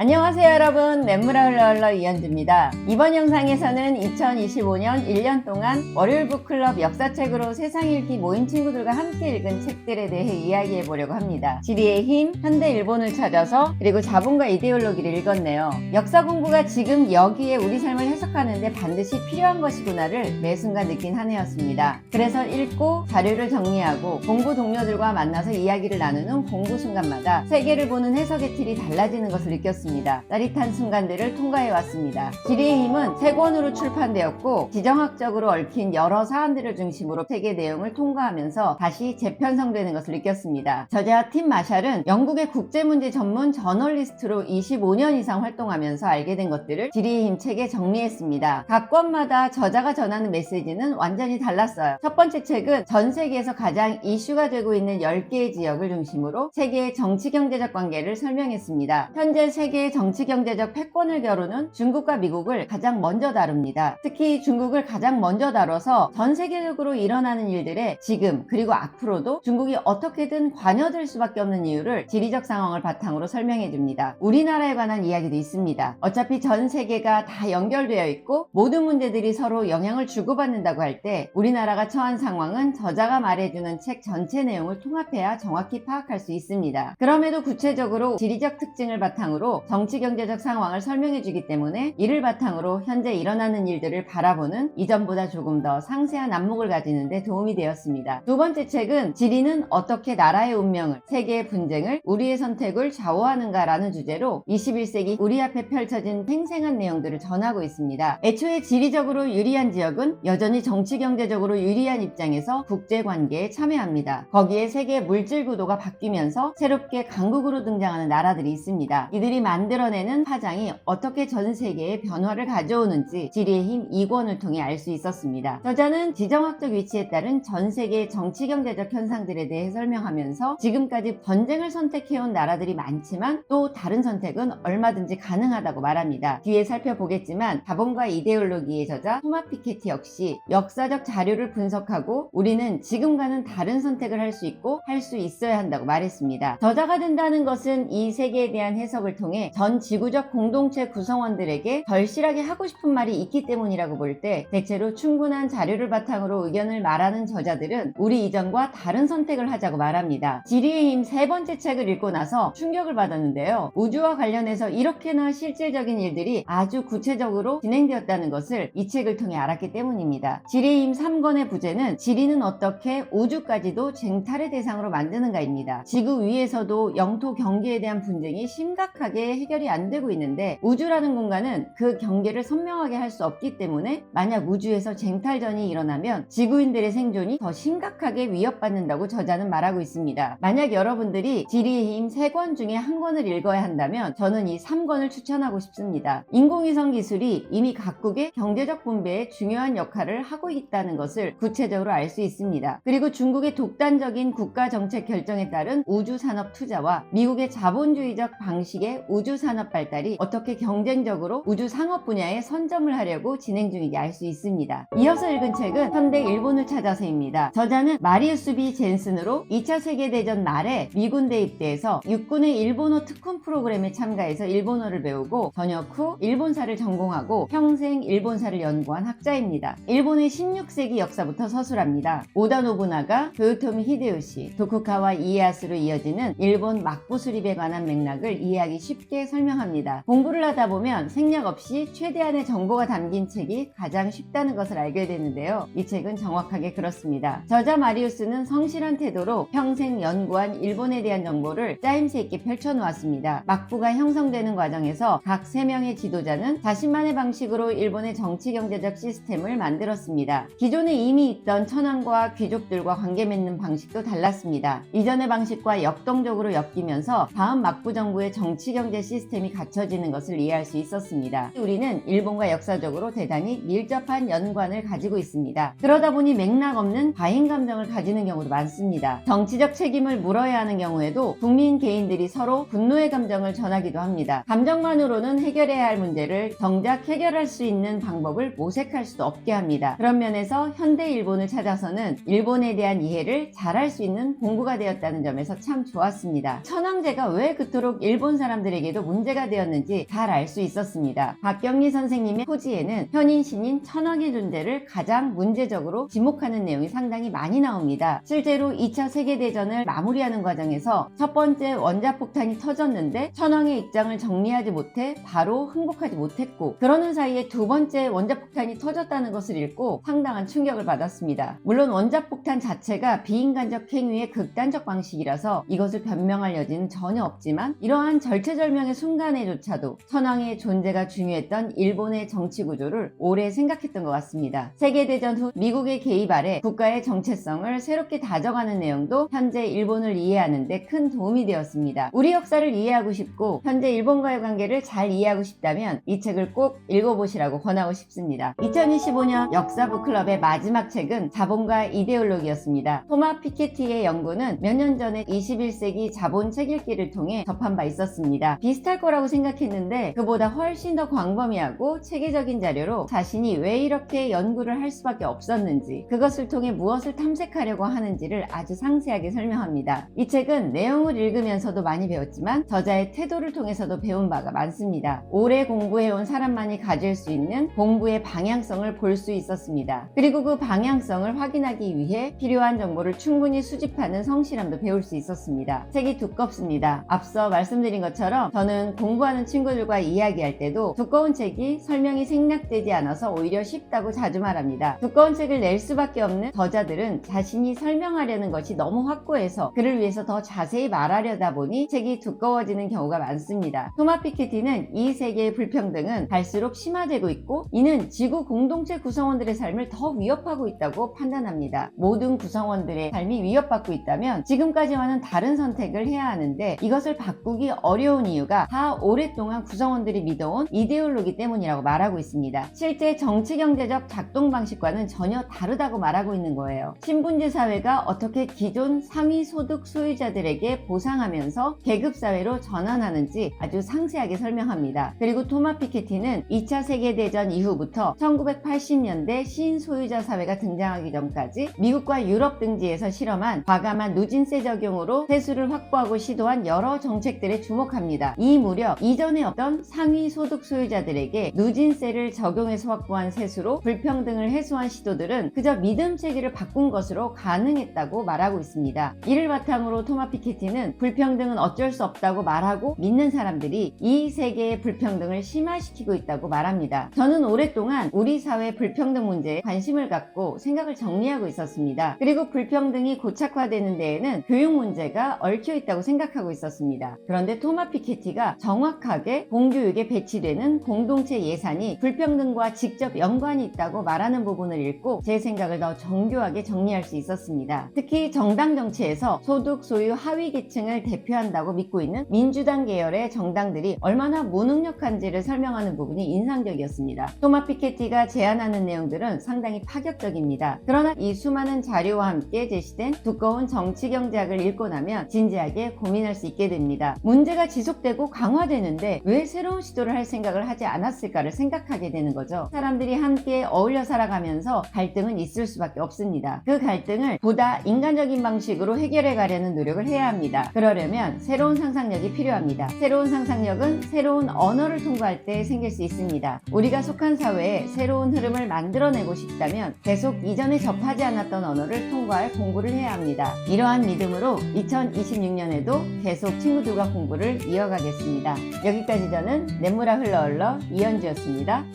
안녕하세요 여러분, 냇물아 흘러흘러 이현주입니다. 이번 영상에서는 2025년 1년 동안 월요일 북클럽 역사책으로 세상 읽기 모임 친구들과 함께 읽은 책들에 대해 이야기해 보려고 합니다. 지리의 힘, 현대 일본을 찾아서, 그리고 자본과 이데올로기를 읽었네요. 역사 공부가 지금 여기에 우리 삶을 해석하는데 반드시 필요한 것이구나를 매 순간 느낀 한 해였습니다. 그래서 읽고 자료를 정리하고 공부 동료들과 만나서 이야기를 나누는 공부 순간마다 세계를 보는 해석의 틀이 달라지는 것을 느꼈습니다. 짜릿한 순간들을 통과해 왔습니다. 지리의 힘은 3권으로 출판되었고 지정학적으로 얽힌 여러 사안들을 중심으로 책의 내용을 통과하면서 다시 재편성되는 것을 느꼈습니다. 저자 팀 마샬은 영국의 국제문제 전문 저널리스트로 25년 이상 활동하면서 알게 된 것들을 지리의 힘 책에 정리했습니다. 각 권마다 저자가 전하는 메시지는 완전히 달랐어요. 첫 번째 책은 전 세계에서 가장 이슈가 되고 있는 10개의 지역을 중심으로 세계의 정치-경제적 관계를 설명했습니다. 현재 세계의 정치-경제적 패권을 겨루는 중국과 미국을 가장 먼저 다룹니다. 특히 중국을 가장 먼저 다뤄서 전 세계적으로 일어나는 일들에 지금 그리고 앞으로도 중국이 어떻게든 관여될 수밖에 없는 이유를 지리적 상황을 바탕으로 설명해줍니다. 우리나라에 관한 이야기도 있습니다. 어차피 전 세계가 다 연결되어 있고 모든 문제들이 서로 영향을 주고받는다고 할 때 우리나라가 처한 상황은 저자가 말해주는 책 전체 내용을 통합해야 정확히 파악할 수 있습니다. 그럼에도 구체적으로 지리적 특징을 바탕으로 정치-경제적 상황을 설명해주기 때문에 이를 바탕으로 현재 일어나는 일들을 바라보는 이전보다 조금 더 상세한 안목을 가지는 데 도움이 되었습니다. 두 번째 책은 지리는 어떻게 나라의 운명을, 세계의 분쟁을, 우리의 선택을 좌우하는가 라는 주제로 21세기 우리 앞에 펼쳐진 생생한 내용들을 전하고 있습니다. 애초에 지리적으로 유리한 지역은 여전히 정치-경제적으로 유리한 입장에서 국제관계에 참여합니다. 거기에 세계의 물질 구도가 바뀌면서 새롭게 강국으로 등장하는 나라들이 있습니다. 이들이 만들어내는 파장이 어떻게 전 세계에 변화를 가져오는지 지리의 힘 2권을 통해 알 수 있었습니다. 저자는 지정학적 위치에 따른 전 세계의 정치-경제적 현상들에 대해 설명하면서 지금까지 전쟁을 선택해온 나라들이 많지만 또 다른 선택은 얼마든지 가능하다고 말합니다. 뒤에 살펴보겠지만 자본과 이데올로기의 저자 토마 피케티 역시 역사적 자료를 분석하고 우리는 지금과는 다른 선택을 할 수 있고 할 수 있어야 한다고 말했습니다. 저자가 된다는 것은 이 세계에 대한 해석을 통해 전 지구적 공동체 구성원들에게 절실하게 하고 싶은 말이 있기 때문이라고 볼 때 대체로 충분한 자료를 바탕으로 의견을 말하는 저자들은 우리 이전과 다른 선택을 하자고 말합니다. 지리의 힘 3번째 책을 읽고 나서 충격을 받았는데요. 우주와 관련해서 이렇게나 실질적인 일들이 아주 구체적으로 진행되었다는 것을 이 책을 통해 알았기 때문입니다. 지리의 힘 3권의 부제는 지리는 어떻게 우주까지도 쟁탈의 대상으로 만드는가입니다. 지구 위에서도 영토 경계에 대한 분쟁이 심각하게 해결이 안 되고 있는데 우주라는 공간은 그 경계를 선명하게 할 수 없기 때문에 만약 우주에서 쟁탈전이 일어나면 지구인들의 생존이 더 심각하게 위협받는다고 저자는 말하고 있습니다. 만약 여러분들이 지리의 힘 3권 중에 한 권을 읽어야 한다면 저는 이 3권을 추천하고 싶습니다. 인공위성 기술이 이미 각국의 경제적 분배에 중요한 역할을 하고 있다는 것을 구체적으로 알 수 있습니다. 그리고 중국의 독단적인 국가정책 결정에 따른 우주산업 투자와 미국의 자본주의적 방식의 우주산업 발달이 어떻게 경쟁적으로 우주상업 분야에 선점을 하려고 진행 중인지 알 수 있습니다. 이어서 읽은 책은 현대 일본을 찾아서입니다. 저자는 마리우스 B 젠슨으로 2차 세계대전 말에 미군대 입대해서 육군의 일본어 특훈 프로그램에 참가해서 일본어를 배우고 전역 후 일본사를 전공하고 평생 일본사를 연구한 학자입니다. 일본의 16세기 역사부터 서술합니다. 오다 노부나가, 도요토미 히데요시, 도쿠가와 이에야스로 이어지는 일본 막부 수립에 관한 맥락을 이해하기 쉽게 설명합니다. 공부를 하다 보면 생략 없이 최대한의 정보가 담긴 책이 가장 쉽다는 것을 알게 되는데요. 이 책은 정확하게 그렇습니다. 저자 마리우스는 성실한 태도로 평생 연구한 일본에 대한 정보를 짜임새 있게 펼쳐놓았습니다. 막부가 형성되는 과정에서 각 3명의 지도자는 자신만의 방식으로 일본의 정치-경제적 시스템을 만들었습니다. 기존에 이미 있던 천황과 귀족들과 관계 맺는 방식도 달랐습니다. 이전의 방식과 역동적으로 엮이면서 다음 막부 정부의 정치-경제 시스템이 갖춰지는 것을 이해할 수 있었습니다. 우리는 일본과 역사적으로 대단히 밀접한 연관을 가지고 있습니다. 그러다 보니 맥락 없는 과잉 감정을 가지는 경우도 많습니다. 정치적 책임을 물어야 하는 경우에도 국민 개인들이 서로 분노의 감정을 전하기도 합니다. 감정만으로는 해결해야 할 문제를 정작 해결할 수 있는 방법을 모색할 수도 없게 합니다. 그런 면에서 현대 일본을 찾아서는 일본에 대한 이해를 잘할 수 있는 공부가 되었다는 점에서 참 좋았습니다. 천황제가 왜 그토록 일본 사람들에게 선생님에게도 문제가 되었는지 잘 알 수 있었습니다. 박경리 선생님의 토지에는 현인 신인 천황의 존재를 가장 문제적으로 지목하는 내용이 상당히 많이 나옵니다. 실제로 2차 세계대전을 마무리하는 과정에서 첫 번째 원자폭탄이 터졌는데 천황의 입장을 정리하지 못해 바로 항복하지 못했고, 그러는 사이에 두 번째 원자폭탄이 터졌다는 것을 읽고 상당한 충격을 받았습니다. 물론 원자폭탄 자체가 비인간적 행위의 극단적 방식이라서 이것을 변명할 여지는 전혀 없지만, 이러한 절체절명의 순간에조차도 천황의 존재가 중요했던 일본의 정치 구조를 오래 생각했던 것 같습니다. 세계대전 후 미국의 개입 아래 국가의 정체성을 새롭게 다져가는 내용도 현재 일본을 이해하는 데 큰 도움이 되었습니다. 우리 역사를 이해하고 싶고 현재 일본과의 관계를 잘 이해하고 싶다면 이 책을 꼭 읽어보시라고 권하고 싶습니다. 2025년 역사북클럽의 마지막 책은 자본과 이데올로기였습니다. 토마 피케티의 연구는 몇 년 전에 21세기 자본 책 읽기를 통해 접한 바 있었습니다. 비슷할 거라고 생각했는데 그보다 훨씬 더 광범위하고 체계적인 자료로 자신이 왜 이렇게 연구를 할 수밖에 없었는지, 그것을 통해 무엇을 탐색하려고 하는지를 아주 상세하게 설명합니다. 이 책은 내용을 읽으면서도 많이 배웠지만 저자의 태도를 통해서도 배운 바가 많습니다. 오래 공부해온 사람만이 가질 수 있는 공부의 방향성을 볼 수 있었습니다. 그리고 그 방향성을 확인하기 위해 필요한 정보를 충분히 수집하는 성실함도 배울 수 있었습니다. 책이 두껍습니다. 앞서 말씀드린 것처럼 저는 공부하는 친구들과 이야기할 때도 두꺼운 책이 설명이 생략되지 않아서 오히려 쉽다고 자주 말합니다. 두꺼운 책을 낼 수밖에 없는 저자들은 자신이 설명하려는 것이 너무 확고해서 그를 위해서 더 자세히 말하려다 보니 책이 두꺼워지는 경우가 많습니다. 토마 피케티는 이 세계의 불평등은 갈수록 심화되고 있고 이는 지구 공동체 구성원들의 삶을 더 위협하고 있다고 판단합니다. 모든 구성원들의 삶이 위협받고 있다면 지금까지와는 다른 선택을 해야 하는데, 이것을 바꾸기 어려운 이유가 다 오랫동안 구성원들이 믿어온 이데올로기 때문이라고 말하고 있습니다. 실제 정치경제적 작동 방식과는 전혀 다르다고 말하고 있는 거예요. 신분제 사회가 어떻게 기존 상위 소득 소유자들에게 보상하면서 계급사회로 전환하는지 아주 상세하게 설명합니다. 그리고 토마 피케티는 2차 세계대전 이후부터 1980년대 신소유자 사회가 등장하기 전까지 미국과 유럽 등지에서 실험한 과감한 누진세 적용으로 세수를 확보하고 시도한 여러 정책들에 주목합니다. 이 무렵 이전에 없던 상위 소득 소유자들에게 누진세를 적용해서 확보한 세수로 불평등을 해소한 시도들은 그저 믿음체계를 바꾼 것으로 가능했다고 말하고 있습니다. 이를 바탕으로 토마 피케티는 불평등은 어쩔 수 없다고 말하고 믿는 사람들이 이 세계의 불평등을 심화시키고 있다고 말합니다. 저는 오랫동안 우리 사회 불평등 문제에 관심을 갖고 생각을 정리하고 있었습니다. 그리고 불평등이 고착화되는 데에는 교육 문제가 얽혀 있다고 생각하고 있었습니다. 그런데 토마 피케티가 정확하게 공교육에 배치되는 공동체 예산이 불평등과 직접 연관이 있다고 말하는 부분을 읽고 제 생각을 더 정교하게 정리할 수 있었습니다. 특히 정당 정치에서 소득 소유 하위 계층을 대표한다고 믿고 있는 민주당 계열의 정당들이 얼마나 무능력한지를 설명하는 부분이 인상적이었습니다. 토마 피케티가 제안하는 내용들은 상당히 파격적입니다. 그러나 이 수많은 자료와 함께 제시된 두꺼운 정치경제학을 읽고 나면 진지하게 고민할 수 있게 됩니다. 문제가 지속되고 강화되는데 왜 새로운 시도를 할 생각을 하지 않았을까를 생각하게 되는 거죠. 사람들이 함께 어울려 살아가면서 갈등은 있을 수밖에 없습니다. 그 갈등을 보다 인간적인 방식으로 해결해 가려는 노력을 해야 합니다. 그러려면 새로운 상상력이 필요합니다. 새로운 상상력은 새로운 언어를 통과할 때 생길 수 있습니다. 우리가 속한 사회에 새로운 흐름을 만들어내고 싶다면 계속 이전에 접하지 않았던 언어를 통과할 공부를 해야 합니다. 이러한 믿음으로 2026년에도 계속 친구들과 공부를 이어가겠습니다. 여기까지 저는 냇물아 흘러 흘러 이현주였습니다.